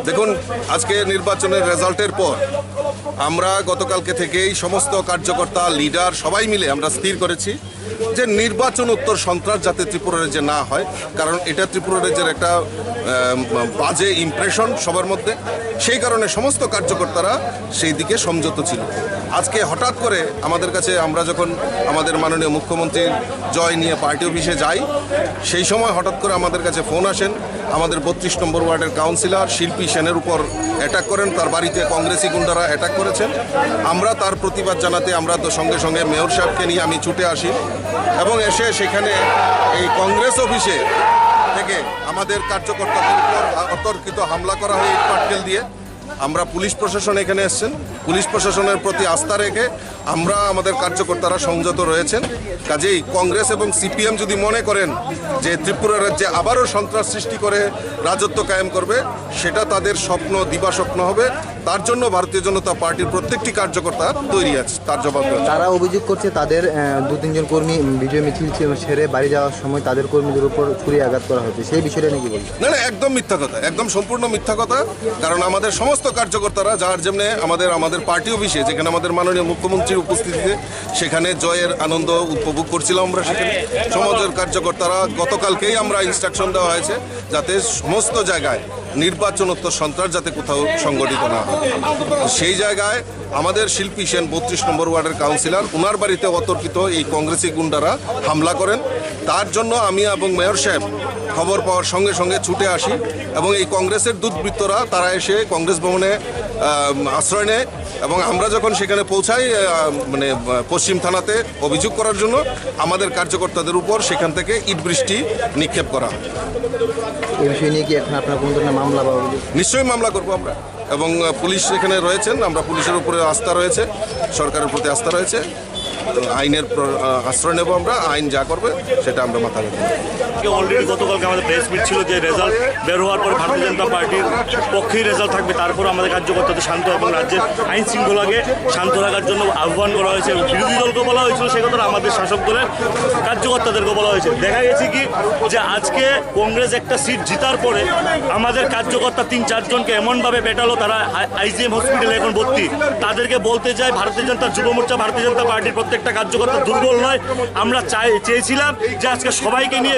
দেখুন, আজকে নির্বাচনের রেজাল্টের পর আমরা গতকালকে থেকেই সমস্ত কার্যকর্তা, লিডার সবাই মিলে আমরা স্থির করেছি যে নির্বাচন উত্তর সন্ত্রাস যাতে ত্রিপুরার যে না হয়, কারণ এটা ত্রিপুরার যে একটা বাজে ইমপ্রেশন সবার মধ্যে, সেই কারণে সমস্ত কার্যকর্তারা সেই দিকে সংযত ছিল। আজকে হঠাৎ করে আমাদের কাছে, আমরা যখন আমাদের মাননীয় মুখ্যমন্ত্রীর জয় নিয়ে পার্টি অফিসে যাই, সেই সময় হঠাৎ করে আমাদের কাছে ফোন আসেন, আমাদের 32 নম্বর ওয়ার্ডের কাউন্সিলর শিল্পী সেনের উপর অ্যাটাক করেন, তার বাড়িতে কংগ্রেসি গুন্ডারা অ্যাটাক করেছেন। আমরা তার প্রতিবাদ জানাতে আমরা তো সঙ্গে সঙ্গে মেয়র সাহেবকে নিয়ে আমি ছুটে আসি এবং এসে সেখানে এই কংগ্রেস অফিসে থেকে আমাদের কার্যকর্তাদের উপর অতর্কিত হামলা করা হয় ইট পাটকেল দিয়ে। আমরা পুলিশ প্রশাসন এখানে এসেছেন, পুলিশ প্রশাসনের প্রতি আস্থা রেখে আমরা আমাদের কার্যকর্তারা সংযত রয়েছেন। কাজেই কংগ্রেস এবং সিপিএম যদি মনে করেন যে ত্রিপুরা রাজ্যে আবারও সন্ত্রাস সৃষ্টি করে রাজত্ব কায়েম করবে, সেটা তাদের স্বপ্ন, দিবাস্বপ্ন হবে। তার জন্য ভারতীয় জনতা পার্টির প্রত্যেকটি কার্যকর্তা তৈরি আছে তার জবাব দেওয়ার। তারা অভিযোগ করছে তাদের 2-3 কর্মী বিজয় মিছিল সেরে বাড়ি যাওয়ার সময় তাদের কর্মীদের উপর ছুরি আঘাত করা হয়েছে, সেই বিষয়টা নাকি বলছে? না, একদম মিথ্যা কথা, একদম সম্পূর্ণ মিথ্যা কথা। কারণ আমাদের সমস্ত কার্যকর্তারা যার যেমনি আমাদের পার্টি অফিসে, যেখানে আমাদের মাননীয় মুখ্যমন্ত্রীর উপস্থিতিতে সেখানে জয়ের আনন্দ উপভোগ করছিলাম আমরা, সেখানে সমাজের কার্যকর্তারা গতকালকেই আমরা ইনস্ট্রাকশন দেওয়া হয়েছে যাতে সমস্ত জায়গায় নির্বাচনোত্তর সন্ত্রাস যাতে কোথাও সংগঠিত না হয়। সেই জায়গায় আমাদের শিল্পী সেন 32 নম্বর ওয়ার্ডের কাউন্সিলর, ওনার বাড়িতে অতর্কিত এই কংগ্রেসি গুন্ডারা হামলা করেন। তার জন্য আমি এবং মেয়র সাহেব খবর পাওয়ার সঙ্গে সঙ্গে ছুটে আসি এবং এই কংগ্রেসের দুর্বৃত্তরা তারা এসে কংগ্রেস ভবনে আশ্রয় নেয় এবং আমরা যখন সেখানে পৌঁছাই মানে পশ্চিম থানাতে অভিযোগ করার জন্য, আমাদের কার্যকর্তাদের উপর সেখান থেকে ইট বৃষ্টি নিক্ষেপ করা হয়। এই বিষয় নিয়ে কি এখন আপনার কোনো ধরনের মামলা বা অভিযোগ? নিশ্চয়ই মামলা করবো আমরা, এবং পুলিশ এখানে রয়েছেন, আমরা পুলিশের উপরে আস্থা রয়েছে, সরকারের প্রতি আস্থা রয়েছে, আইনের আশ্রয় নেব আমরা, আইন যা করবে সেটা আমরা মাথা রাখবো। অলরেডি গতকালকে আমাদের প্রেস মিট ছিল যে রেজাল্ট বের হওয়ার পরে ভারতীয় জনতা পার্টির পক্ষেই রেজাল্ট থাকবে, তারপর আমাদের কার্যকর্তাদের শান্ত এবং রাজ্যের আইন শৃঙ্খলাকে শান্ত রাখার জন্য আহ্বান করা হয়েছে। বিরোধী দলকে বলা হয়েছিল সে কথা আমাদের শাসক দলের কার্যকর্তাদেরকে বলা হয়েছে। দেখা গেছে কি যে আজকে কংগ্রেস একটা সিট জিতার পরে আমাদের কার্যকর্তা 3-4 জনকে এমনভাবে পেটালো, তারা আইজিএম হসপিটালে এখন ভর্তি। তাদেরকে বলতে চাই, ভারতীয় জনতা যুব মোর্চা, ভারতীয় জনতা পার্টির প্রত্যেকটা কার্যকর্তা দুর্বল নয়। আমরা চেয়েছিলাম যে আজকে সবাইকে নিয়ে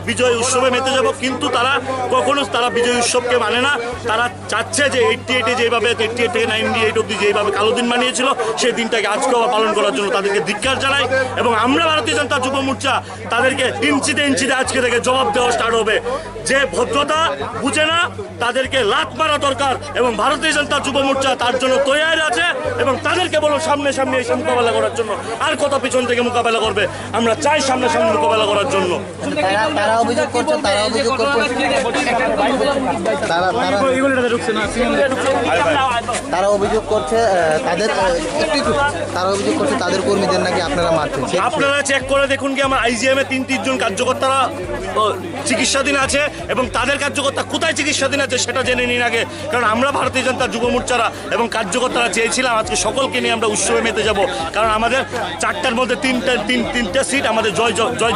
বিজয় উৎসবে মেতে যাব, কিন্তু তারা কখনো বিজয় উৎসবকে মানে না। তারা চাচ্ছে যে 88 যেভাবে 88 থেকে 98 অব্দি যেভাবে কালো দিন মানিয়েছিল, সেই দিনটাকে আজকেও পালন করার জন্য তাদেরকে ধিক্কার জানাই। এবং আমরা ভারতীয় জনতা যুব মোর্চা তাদেরকে ইঞ্চিতে ইঞ্চিতে আজকে থেকে জবাব দেওয়া স্টার্ট হবে। যে ভদ্রতা বুঝে না তাদেরকে লাত মারা দরকার, এবং ভারতীয় জনতা যুব মোর্চা তার জন্য তৈরি আছে এবং তাদেরকে বলো সামনে সামনে এসে মোকাবেলা করার জন্য। আর কত পিছন থেকে মোকাবেলা করবে, আমরা চাই সামনে সামনে মোকাবেলা করার জন্য। তারা অভিযোগ করছে তাদের কর্মীদের নাকি আপনারা মারছেন। আপনারা চেক করে দেখুন কি আমার আইজিএম এ 3 জন কার্যকর্তারা চিকিৎসাধীন আছে এবং তাদের কার্যকর্তা কোথায় চিকিৎসাধীন আছে সেটা জেনে নিন আগে। কারণ আমরা ভারতীয় জনতা যুব মোর্চারা এবং কার্যকর্তারা চেয়েছিলাম আজকে সকলকে নিয়ে আমরা উৎসবে মেতে যাব, কারণ আমাদের 4টার মধ্যে 3টা সিট আমাদের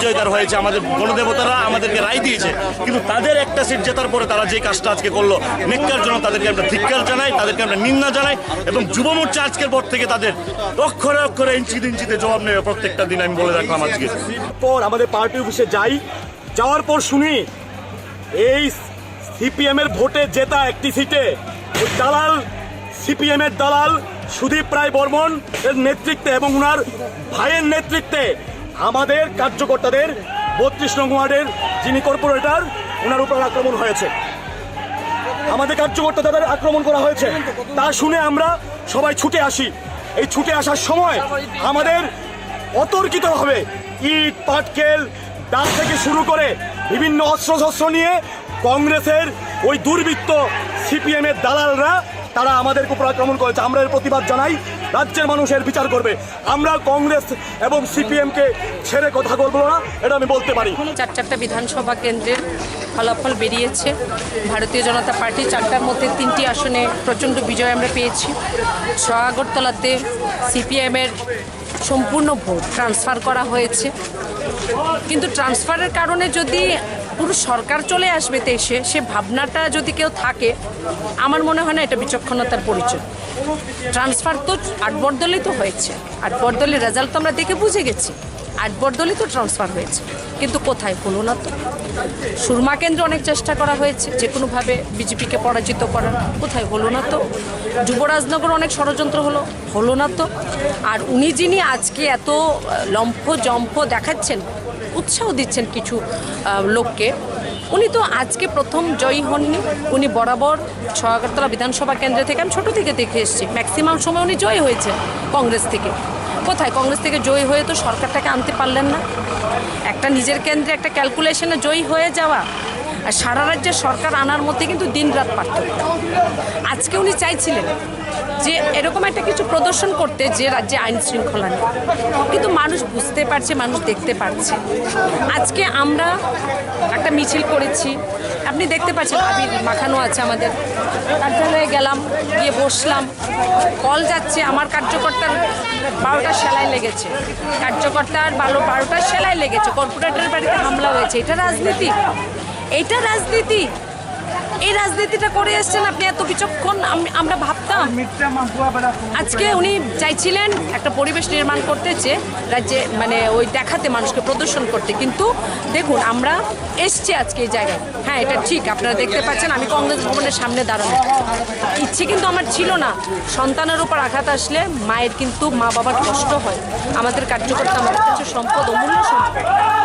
জয়গার হয়েছে। আমাদের গণদেবতারা আমাদেরকে রায় দিয়েছে, কিন্তু তাদের একটা সিট জেতার পরে তারা যে কাজটা আজকে করলো, নেককার জন্য তাদেরকে আমরা ধিক্কার জানাই, তাদেরকে আমরা নিন্দা জানাই। এবং যুব মোর্চা আজকের পর থেকে তাদের অক্ষরে অক্ষরে ইঞ্চিতে ইঞ্চিতে জবাব নেবে প্রত্যেকটা দিন, আমি বলে রাখলাম। আজকে পর আমাদের পার্টি অফিসে যাওয়ার পর শুনি এই সিপিএম এর ভোটে জেতা একটি সিটে দালাল, সিপিএম এর দালাল সুদীপ রায় বর্মন এর নেতৃত্বে এবং ওনার ভাইয়ের নেতৃত্বে আমাদের কার্যকর্তাদের 32 নং ওয়ার্ডের যিনি কর্পোরেটর, ওনার উপর আক্রমণ হয়েছে। আমাদের কার্যকর্তাদের আক্রমণ করা হয়েছে, তা শুনে আমরা সবাই ছুটে আসি। এই ছুটে আসার সময় আমাদের অতর্কিতভাবে ইট পাটকেল দাঁত থেকে শুরু করে বিভিন্ন অস্ত্রশস্ত্র নিয়ে কংগ্রেসের ওই দুর্বৃত্ত সিপিএম এর দালালরা তারা আমাদের উপর আক্রমণ করেছে। আমরা এর প্রতিবাদ জানাই, রাজ্যের মানুষের বিচার করবে। আমরা কংগ্রেস এবং সিপিএমকে ছেড়ে কথা বলবো না, এটা আমি বলতে পারি। 4টা বিধানসভা কেন্দ্রের ফলাফল বেরিয়েছে। ভারতীয় জনতা পার্টি 4টার মধ্যে 3টি আসনে প্রচণ্ড বিজয় আমরা পেয়েছি। আগরতলাতে সিপিএমের সম্পূর্ণ ভোট ট্রান্সফার করা হয়েছে কিন্তু ট্রান্সফারের কারণে যদি পুরো সরকার চলে আসবে দেশে, সে ভাবনাটা যদি কেউ থাকে, আমার মনে হয় না এটা বিচক্ষণতার পরিচয়। ট্রান্সফার তো 8 বদলই তো হয়েছে, 8 বদলের রেজাল্ট তো আমরা দেখে বুঝে গেছি। 8 বদলই তো ট্রান্সফার হয়েছে, কিন্তু কোথায় হলো না তো। সুরমা কেন্দ্রে অনেক চেষ্টা করা হয়েছে যে কোনোভাবে বিজেপিকে পরাজিত করার, কোথায় হলো না তো। যুবরাজনগর অনেক ষড়যন্ত্র হলো না তো। আর উনি যিনি আজকে এত লম্ফ জম্ফ দেখাচ্ছেন, উৎসাহ দিচ্ছেন কিছু লোককে, উনি তো আজকে প্রথম জয়ী হননি। উনি বরাবর আগরতলা বিধানসভা কেন্দ্র থেকে, আমি ছোটো থেকে দেখে এসেছি, ম্যাক্সিমাম সময় উনি জয়ী হয়েছে কংগ্রেস থেকে। কোথায় কংগ্রেস থেকে জয়ী হয়ে তো সরকারটাকে আনতে পারলেন না। একটা নিজের কেন্দ্রে একটা ক্যালকুলেশনে জয়ী হয়ে যাওয়া আর সারা রাজ্যের সরকার আনার মধ্যে কিন্তু দিন রাত পার্থক্য। আজকে উনি চাইছিলেন যে এরকম একটা কিছু প্রদর্শন করতে, যে রাজ্যে আইন শৃঙ্খলা নেই, কিন্তু মানুষ বুঝতে পারছে, মানুষ দেখতে পারছে। আজকে আমরা একটা মিছিল করেছি, আপনি দেখতে পাচ্ছেন আবির মাখানো আছে আমাদের কার্যালয়ে, গেলাম, গিয়ে বসলাম, কল যাচ্ছে, আমার কার্যকর্তার 12টা সেলাই লেগেছে, কার্যকর্তার 12টা সেলাই লেগেছে, কর্পোরেটরের বাড়িতে হামলা হয়েছে। এটা রাজনীতি, এটা রাজনীতি। এই রাজনীতিটা করে এসছেন আপনি এত বিচক্ষণ আমরা ভাবতাম। আজকে উনি চাইছিলেন একটা পরিবেশ নির্মাণ করতে, যে রাজ্যে মানে ওই দেখাতে, মানুষকে প্রদর্শন করতে। কিন্তু দেখুন আমরা এসছি আজকে এই জায়গায়, হ্যাঁ এটা ঠিক, আপনারা দেখতে পাচ্ছেন আমি কংগ্রেস ভবনের সামনে দাঁড়ানো, ইচ্ছে কিন্তু আমার ছিল না। সন্তানের উপর আঘাত আসলে মায়ের কিন্তু, মা বাবার কষ্ট হয়। আমাদের কার্যকর্তা আমাদের কাছে সম্পদ, অমূল্য সম্পদ,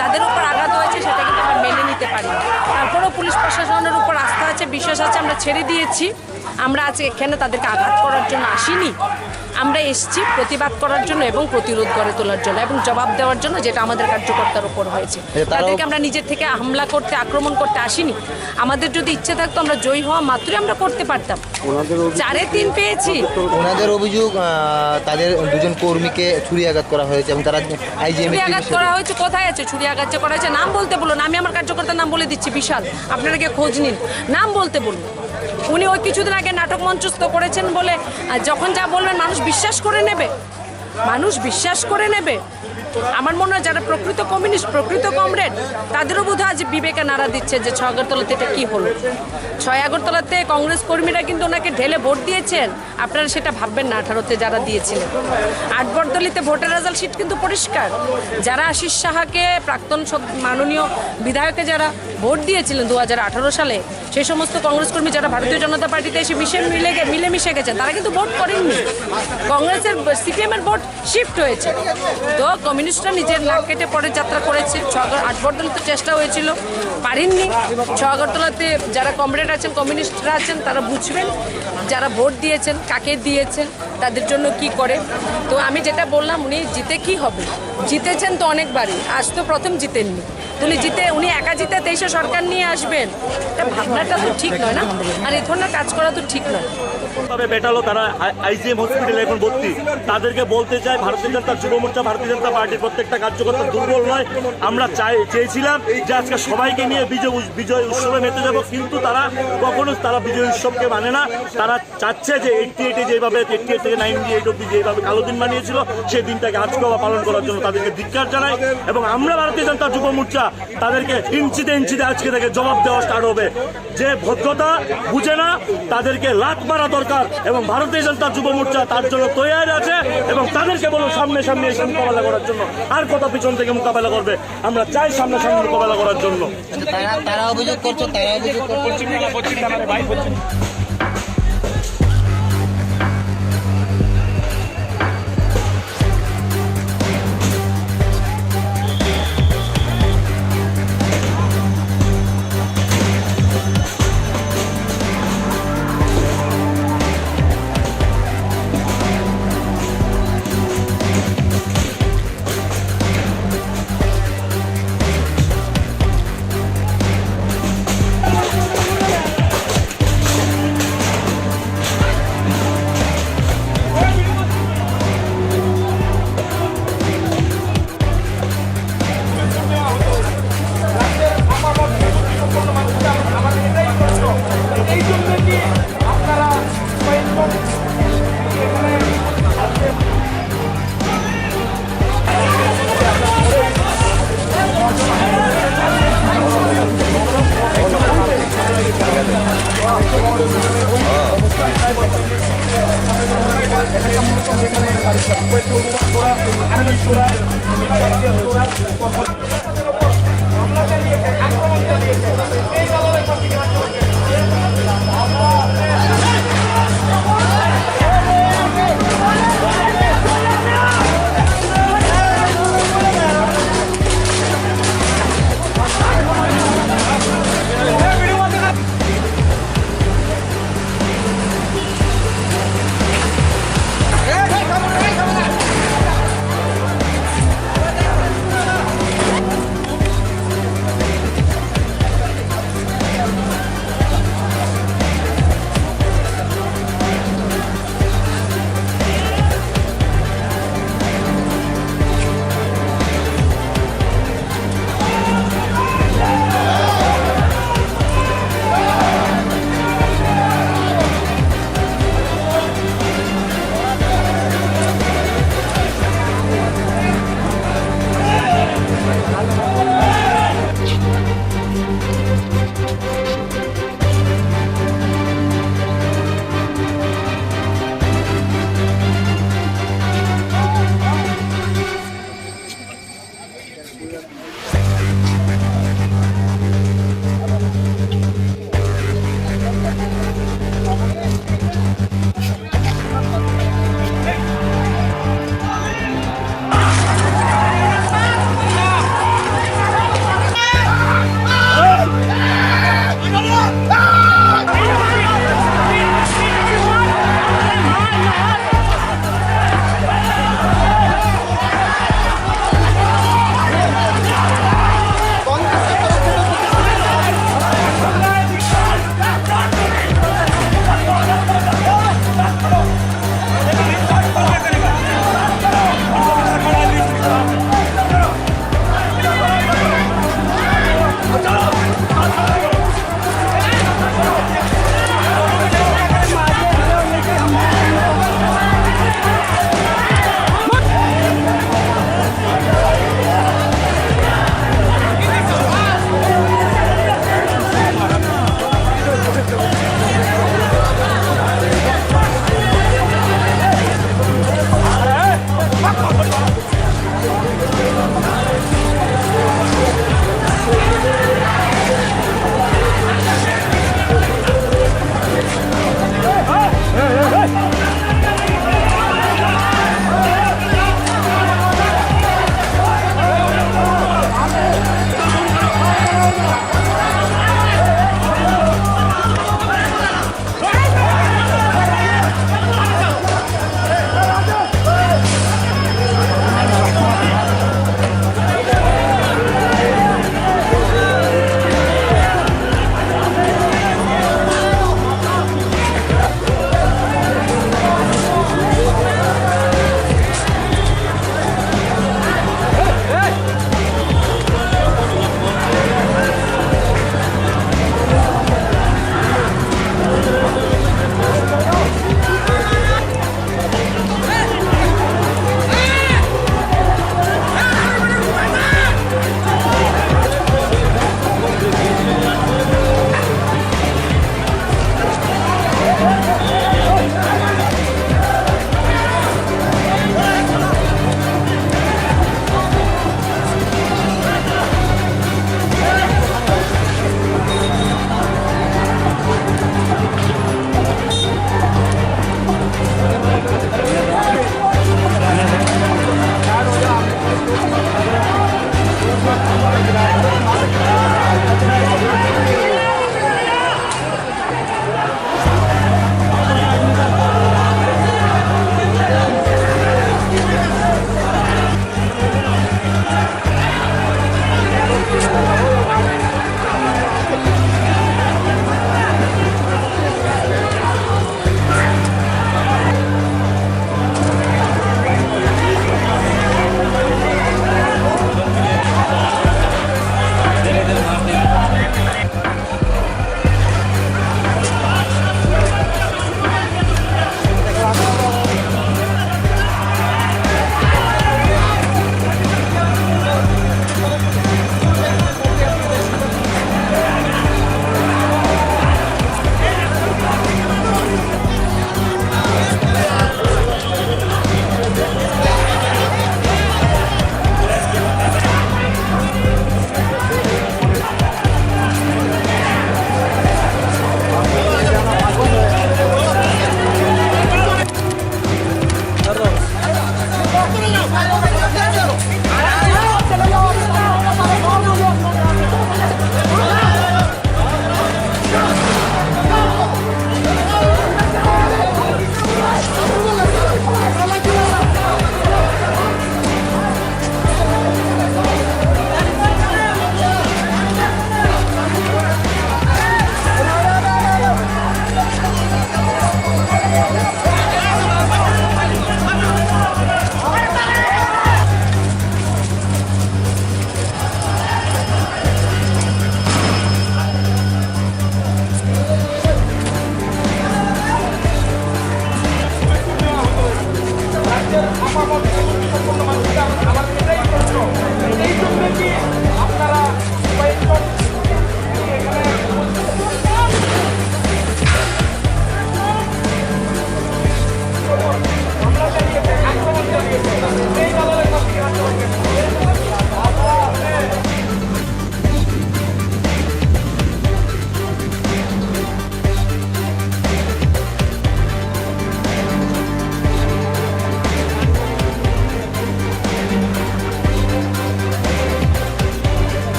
তাদের উপর আঘাত হয়েছে, সেটা কিন্তু আমরা মেনে নিতে পারি। তারপরেও পুলিশ প্রশাসনের উপর আস্থা আছে, বিশ্বাস আছে, আমরা ছেড়ে দিয়েছি। আমরা আজ এখানে তাদেরকে আঘাত করার জন্য আসিনি, আমরা এসেছি প্রতিবাদ করার জন্য এবং প্রতিরোধ গড়ে তোলার জন্য এবং জবাব দেওয়ার জন্য, যেটা আমাদের কার্যকর্তার উপর হয়েছে। তাদেরকে আমরা নিজের থেকে হামলা করতে, আক্রমণ করতে আসিনি। আমাদের যদি ইচ্ছে থাকতো আমরা জয়ী হওয়া মাত্রই আমরা করতে পারতাম। 4-3 পেয়েছি। ওনাদের অভিযোগ তাদের 2জন কর্মীকে ছুরি আঘাত করা হয়েছে এবং তারা আইজিএম ছুরি আঘাত করা হয়েছে। কোথায় আছে ছুরি আঘাত যে করা হয়েছে? নাম বলতে বলুন, আমি আমার কার্যকর্তার নাম বলে দিচ্ছি, বিশাল, আপনারা গিয়ে খোঁজ নিন, নাম বলতে বলুন। উনি ওই কিছুদিন আগে নাটক মঞ্চস্থ করেছেন বলে যখন যা বলবেন মানুষ বিশ্বাস করে নেবে, মানুষ বিশ্বাস করে নেবে। আমার মনে হয় যারা প্রকৃত কমিউনিস্ট, প্রকৃত কমরেড, তাদেরও বোধহয় আজ বিবেকে নাড়া দিচ্ছে যে 6 আগরতলাতে এটা কী হলো। 6 আগরতলাতে কংগ্রেস কর্মীরা কিন্তু ওনাকে ঢেলে ভোট দিয়েছেন, আপনারা সেটা ভাববেন না। 18তে যারা দিয়েছিলেন, 8 বরদলিতে ভোটের রেজাল্ট শিট কিন্তু পরিষ্কার। যারা আশিস সাহাকে, প্রাক্তন মাননীয় বিধায়কে যারা ভোট দিয়েছিলেন 2018 সালে, সেই সমস্ত কংগ্রেস কর্মী যারা ভারতীয় জনতা পার্টিতে এসে মিলেমিশে গেছেন, তারা কিন্তু ভোট করেননি। কংগ্রেসের, সিপিএমের ভোট শিফট হয়েছে। তো কমিউনিস্টরা নিজের নাক কেটে পরে যাত্রা করেছে। 8 বরদলিতে চেষ্টা হয়েছিল, পারেননি। 6 আগরতলাতে যারা কমরেড আছেন, কমিউনিস্টরা আছেন, তারা বুঝবেন যারা ভোট দিয়েছেন, কাকে দিয়েছেন, তাদের জন্য কি করে। তো আমি যেটা বললাম, উনি জিতে কি হবে, জিতেছেন তো অনেকবারই, আজ তো প্রথম জিতেননি। উনি একা জিতে 23-এ সরকার নিয়ে আসবেন, এটা ভাবনাটা তো ঠিক নয় না, আর এই ধরনের কাজ করা তো ঠিক নয়। ভাবে বেটালো তারা আইজিএম হসপিটালে এখন ভর্তি। তাদেরকে বলতে চাই, ভারতীয় জনতা যুব মোর্চা, ভারতীয় জনতা পার্টির প্রত্যেকটা কার্যকর্তা দুর্বল নয়। আমরা চেয়েছিলাম যে আজকে সবাইকে নিয়ে বিজয় উৎসবে মেতে যাব, কিন্তু তারা কখনো তারা বিজয় উৎসবকে মানে না। তারা চাচ্ছে যে 88-এ যেভাবে 88 থেকে 98 অব্দি যেভাবে কালো দিন বানিয়েছিল, সেই দিনটাকে আজকেও পালন করার জন্য তাদেরকে ধিক্কার জানাই। এবং আমরা ভারতীয় জনতা যুব মোর্চা তাদেরকে ইঞ্চিতে ইঞ্চিতে আজকে থেকে জবাব দেওয়া স্টার্ট হবে। যে ভদ্রতা বুঝে না, তাদেরকে লাত মারা দরকার। এবং ভারতীয় জনতা যুব মোর্চা তার জন্য তৈরি আছে এবং তাদেরকে বলো সামনে এসে মোকাবেলা করার জন্য। আর কত পিছন থেকে মোকাবেলা করবে, আমরা চাই সামনে মোকাবেলা করার জন্য। তারা অভিযোগ করছে,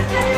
Hey!